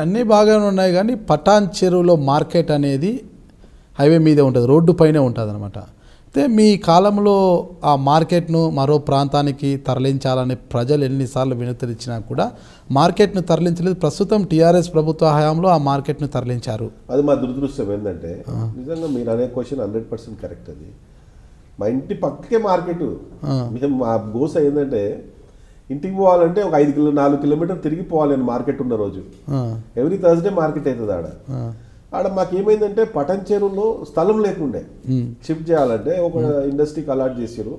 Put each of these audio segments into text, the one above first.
అన్నీ బాగానే ఉన్నాయి కానీ పటాన్ చెరువులో మార్కెట్ అనేది హైవే మీదే ఉంటుంది, రోడ్డు పైనే ఉంటుంది అనమాట. అయితే మీ కాలంలో ఆ మార్కెట్ను మరో ప్రాంతానికి తరలించాలని ప్రజలు ఎన్నిసార్లు వినతిచ్చినా కూడా మార్కెట్ను తరలించలేదు. ప్రస్తుతం టీఆర్ఎస్ ప్రభుత్వ హయాంలో ఆ మార్కెట్ను తరలించారు. అది మా దురదృష్టం ఏంటంటే నిజంగా మీరు అనే క్వశ్చన్ 100% కరెక్ట్. అది మా ఇంటి పక్కకే మార్కెట్. మేము మా గోస ఏంటంటే ఇంటికి పోవాలంటే ఒక 4 కిలోమీటర్లు తిరిగి పోవాలి మార్కెట్ ఉన్న రోజు. ఎవ్రీ థర్స్డే మార్కెట్ అవుతుంది ఆడ మాకేమైందంటే పటన్ చెరువులో స్థలం లేకుండే షిఫ్ట్ చేయాలంటే ఒక ఇండస్ట్రీకి అలాట్ చేసారు.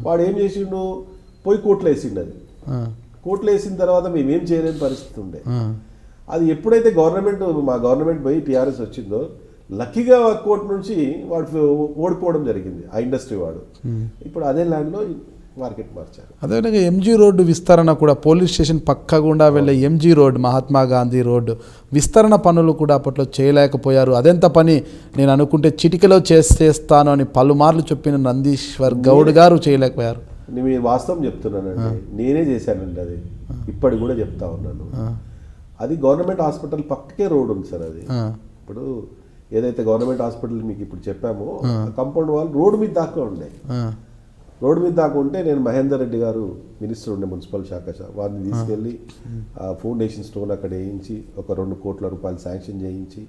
వాడు ఏం చేసిండు, పోయి కోట్లు వేసిండు. అది కోట్లు వేసిన తర్వాత మేమేం చేయలేని పరిస్థితి ఉండే. అది ఎప్పుడైతే మా గవర్నమెంట్ పోయి టీఆర్ఎస్ వచ్చిందో లక్కీగా కోర్టు నుంచి వాడు ఓడిపోవడం జరిగింది ఆ ఇండస్ట్రీ వాడు. ఇప్పుడు అదే ల్యాండ్లో మార్కెట్ మార్చారు. అదేవిధంగా ఎంజీ రోడ్డు విస్తరణ కూడా పోలీస్ స్టేషన్ పక్క గుండా వెళ్ళే MG road, Mahatma Gandhi road విస్తరణ పనులు కూడా అప్పట్లో చేయలేకపోయారు. అదెంత పని నేను అనుకుంటే చిటికలో చేస్తాను అని పలుమార్లు చెప్పిన నందీశ్వర్ గౌడ్ గారు చేయలేకపోయారు. నేను వాస్తవం చెప్తున్నానండి, నేనే చేశానండి. అది ఇప్పటికి కూడా చెప్తా ఉన్నాను. అది గవర్నమెంట్ హాస్పిటల్ పక్కకే రోడ్ ఉంది సార్. అది ఇప్పుడు ఏదైతే గవర్నమెంట్ హాస్పిటల్ మీకు ఇప్పుడు చెప్పామో కంపౌండ్ వాళ్ళు రోడ్డు మీద దాకా ఉండే. రోడ్డు మీద దాకా ఉంటే నేను మహేందర్ రెడ్డి గారు మినిస్టర్ ఉండే మున్సిపల్ శాఖ, వారిని తీసుకెళ్ళి ఫౌండేషన్ స్టోన్ అక్కడ వేయించి ఒక 2 కోట్ల రూపాయలు శాంక్షన్ చేయించి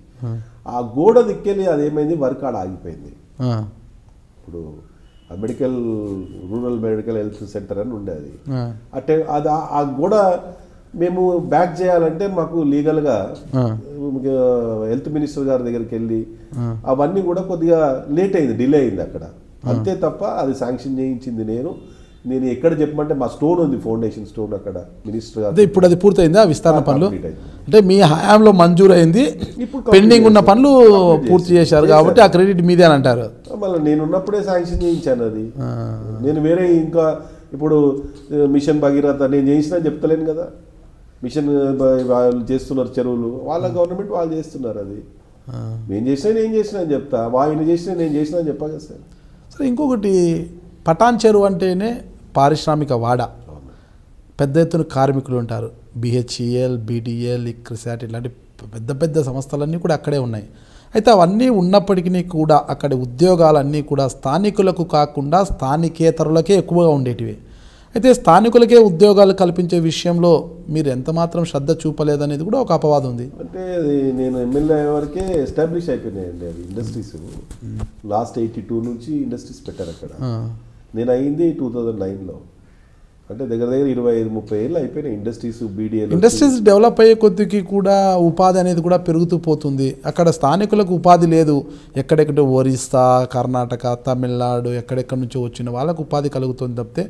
ఆ గోడ దిక్కెళ్ళి అదేమైంది వర్క్ ఆడ ఆగిపోయింది. ఇప్పుడు రూరల్ మెడికల్ హెల్త్ సెంటర్ అని ఉండేది. అంటే అది ఆ గోడ మేము బ్యాక్ చేయాలంటే మాకు లీగల్గా హెల్త్ మినిస్టర్ గారి దగ్గరికి వెళ్ళి అవన్నీ కూడా కొద్దిగా లేట్ అయింది, డిలే అయింది అక్కడ. అంతే తప్ప అది శాంక్షన్ చేయించింది నేను ఎక్కడ చెప్పమంటే మా స్టోన్ ఉంది, ఫౌండేషన్ స్టోన్ అక్కడ మినిస్టర్ గారు. ఇప్పుడు అది పూర్తయింది ఆ విస్తరణ పనులు? అంటే మీ హయాంలో మంజూరు అయింది, పెండింగ్ ఉన్న పనులు పూర్తి చేశారు కాబట్టి ఆ క్రెడిట్ మీదే అని అంటారు. మళ్ళీ నేను ఉన్నప్పుడే శాంక్షన్ చేయించాను అది. నేను వేరే ఇంకా ఇప్పుడు మిషన్ భగీరథ నేను చేయించినా చెప్తలేను కదా. మిషన్ వాళ్ళు చేస్తున్నారు చెరువులు, వాళ్ళ గవర్నమెంట్ వాళ్ళు చేస్తున్నారు. అది నేను చేసినా అని చెప్తా, ఆయన చేసినా నేను చేసినా అని చెప్పా కదా సార్. సరే, ఇంకొకటి పటాన్ చెరువు అంటేనే పారిశ్రామిక వాడ, పెద్ద ఎత్తున కార్మికులు ఉంటారు. బిహెచ్ఈఎల్, బీడీఎల్, ఇక్రిసాట్ ఇలాంటి పెద్ద పెద్ద సంస్థలన్నీ కూడా అక్కడే ఉన్నాయి. అయితే అవన్నీ ఉన్నప్పటికీ కూడా అక్కడి ఉద్యోగాలన్నీ కూడా స్థానికులకు కాకుండా స్థానికేతరులకే ఎక్కువగా ఉండేటివి. అయితే స్థానికులకే ఉద్యోగాలు కల్పించే విషయంలో మీరు ఎంత మాత్రం శ్రద్ధ చూపలేదనేది కూడా ఒక అపవాదం ఉంది. అంటే నేను ఎమ్మెల్యే వరకే ఎస్టాబ్లిష్ అయిపోయినాయండి అవి ఇండస్ట్రీస్. లాస్ట్ 82 నుంచి ఇండస్ట్రీస్ పెట్టారు అక్కడ. నేను అయింది 2009లో. అంటే దగ్గర 25-30 ఏళ్ళు అయిపోయినాయి ఇండస్ట్రీస్. బీడీఎల్ ఇండస్ట్రీస్ డెవలప్ అయ్యే కొద్దికి కూడా ఉపాధి అనేది కూడా పెరుగుతూ పోతుంది. అక్కడ స్థానికులకు ఉపాధి లేదు. ఎక్కడెక్కడ ఒరిస్సా, కర్ణాటక, తమిళనాడు ఎక్కడెక్కడి నుంచో వచ్చిన వాళ్ళకు ఉపాధి కలుగుతుంది తప్పితే,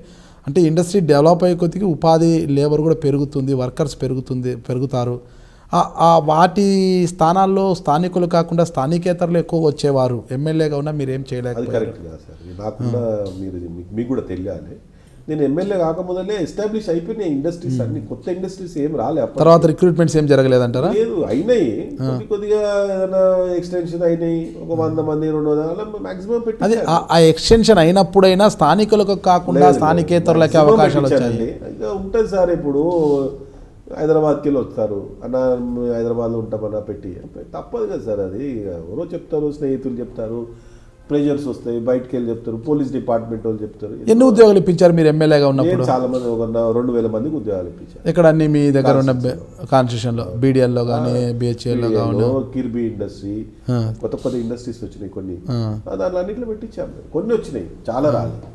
అంటే ఇండస్ట్రీ డెవలప్ అయ్యే కొద్దికి ఉపాధి లేబర్ కూడా పెరుగుతుంది, వర్కర్స్ పెరుగుతారు. వాటి స్థానాల్లో స్థానికులు కాకుండా స్థానికేతరులు ఎక్కువ వచ్చేవారు. ఎమ్మెల్యేగా ఉన్నా మీరు ఏం చేయలేకపోయారు. కరెక్ట్ కాదు సార్. నాకున్నా మీకు కూడా తెలియాలి, నేను ఎమ్మెల్యే కాకముందే ఎస్టాబ్లిష్ అయిపోయినాయి ఇండస్ట్రీస్ అన్ని. కొత్త ఇండస్ట్రీస్ ఏం రాలే. తర్వాత రిక్రూట్మెంట్స్ ఏం జరగలేదంటారా? లేదు, అయినాయి కొద్దిగా ఏదైనా ఎక్స్టెన్షన్ అయినాయి. ఒక 100 మంది 200 మాక్సిమం పెట్టి అదే ఆ ఎక్స్టెన్షన్ అయినప్పుడైనా స్థానికులకు కాకుండా స్థానికేతరులకి అవకాశాలు వచ్చాయి. ఉంటుంది సార్. ఇప్పుడు హైదరాబాద్కి వెళ్ళి వస్తారు అన్న, హైదరాబాద్లో ఉంటామన్నా పెట్టి తప్పదు కదా సార్. అది ఎవరో చెప్తారు, స్నేహితులు చెప్తారు, ప్రెజర్స్ వస్తాయి, బయటకు వెళ్ళి చెప్తారు, పోలీస్ డిపార్ట్మెంట్ వాళ్ళు చెప్తారు. ఎన్ని ఉద్యోగాలు ఇప్పించారు మీరు ఎమ్మెల్యేగా ఉన్నప్పుడు? చాలా మంది, ఒక 2000 మందికి ఉద్యోగాలు ఇప్పించారు. ఇక్కడ అన్ని మీ దగ్గర ఉన్న కాన్స్టిట్యూషన్లో, బీడీఎల్లో కానీ బిహెచ్ఎల్లో కానీ, కిర్బీ ఇండస్ట్రీ, కొత్త ఇండస్ట్రీస్ వచ్చినాయి కొన్ని, దాంట్లో అన్నింటిలో పెట్టించాము. కొన్ని వచ్చినాయి, చాలా రాలేదు.